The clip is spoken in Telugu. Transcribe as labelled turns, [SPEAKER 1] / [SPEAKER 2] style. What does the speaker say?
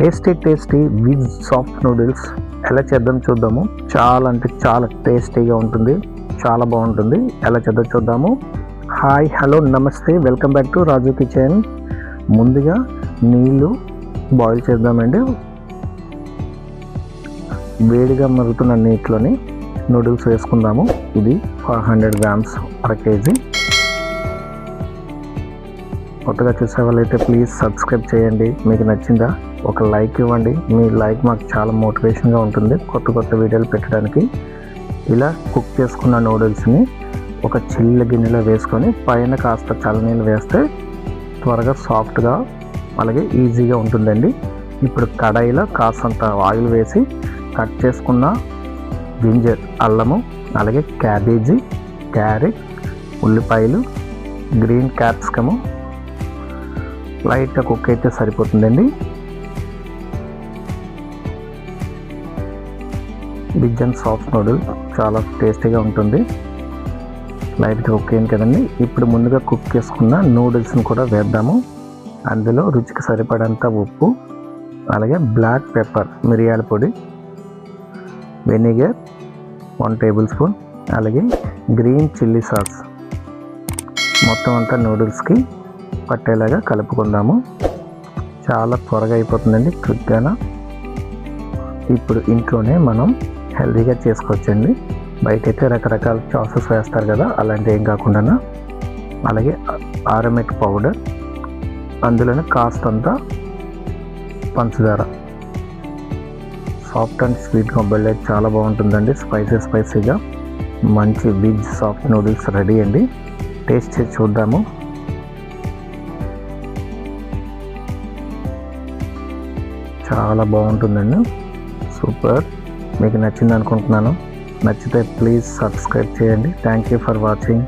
[SPEAKER 1] టేస్టీ విజ్ సాఫ్ట్ నూడిల్స్ ఎలా చేద్దాం చూద్దాము. చాలా అంటే చాలా టేస్టీగా ఉంటుంది, చాలా బాగుంటుంది. ఎలా చేద్దాం చూద్దాము. హాయ్, హలో, నమస్తే, welcome back to Raju kitchen. ముందుగా నీళ్ళు బాయిల్ చేద్దామండి. వేడిగా మరుగుతున్న నీటిలోని నూడిల్స్ వేసుకుందాము. ఇది 500 గ్రామ్స్, అర కేజీ. కొత్తగా చూసే వాళ్ళైతే ప్లీజ్ సబ్స్క్రైబ్ చేయండి. మీకు నచ్చిందా ఒక లైక్ ఇవ్వండి. మీ లైక్ మాకు చాలా మోటివేషన్గా ఉంటుంది కొత్త వీడియోలు పెట్టడానికి. ఇలా కుక్ చేసుకున్న నూడిల్స్ని ఒక చిల్ల గిన్నెలో వేసుకొని పైన కాస్త చల్లనీళ్ళు వేస్తే త్వరగా సాఫ్ట్గా అలాగే ఈజీగా ఉంటుందండి. ఇప్పుడు కడాయిలో కాస్తంత ఆయిల్ వేసి కట్ చేసుకున్న జింజర్, అల్లము, అలాగే క్యాబేజీ, క్యారెట్, ఉల్లిపాయలు, గ్రీన్ క్యాప్సికము లైట్గా కుక్ అయితే సరిపోతుందండి. బిగ్ అండ్ సాఫ్ట్ నూడిల్ చాలా టేస్టీగా ఉంటుంది. లైట్గా కుక్ అయింది కదండి. ఇప్పుడు ముందుగా కుక్ చేసుకున్న నూడిల్స్ని కూడా వేద్దాము. అందులో రుచికి సరిపడంత ఉప్పు, అలాగే బ్లాక్ పెప్పర్, మిరియాల పొడి, వెనిగర్ 1 టేబుల్ స్పూన్, అలాగే గ్రీన్ చిల్లీ సాస్ మొత్తం అంతా నూడిల్స్కి పట్టేలాగా కలుపుకుందాము. చాలా త్వరగా అయిపోతుందండి, క్విక్గా. ఇప్పుడు ఇంట్లోనే మనం హెల్తీగా చేసుకోవచ్చండి. బయటైతే రకరకాల సాసెస్ వేస్తారు కదా, అలాంటివి ఏం కాకుండా అలాగే ఆరమెట్ పౌడర్, అందులోనే కాస్తంత పంచదార. సాఫ్ట్ అండ్ స్వీట్గా బెల్లె చాలా బాగుంటుందండి. స్పైసీగా మంచి బిగ్ సాఫ్ట్ నూడిల్స్ రెడీ అండి. టేస్ట్ చేసి చూద్దాము. చాలా బాగుంటుందండి, సూపర్. మీకు నచ్చింది అనుకుంటున్నాను. నచ్చితే ప్లీజ్ సబ్స్క్రైబ్ చేయండి. Thank you for watching.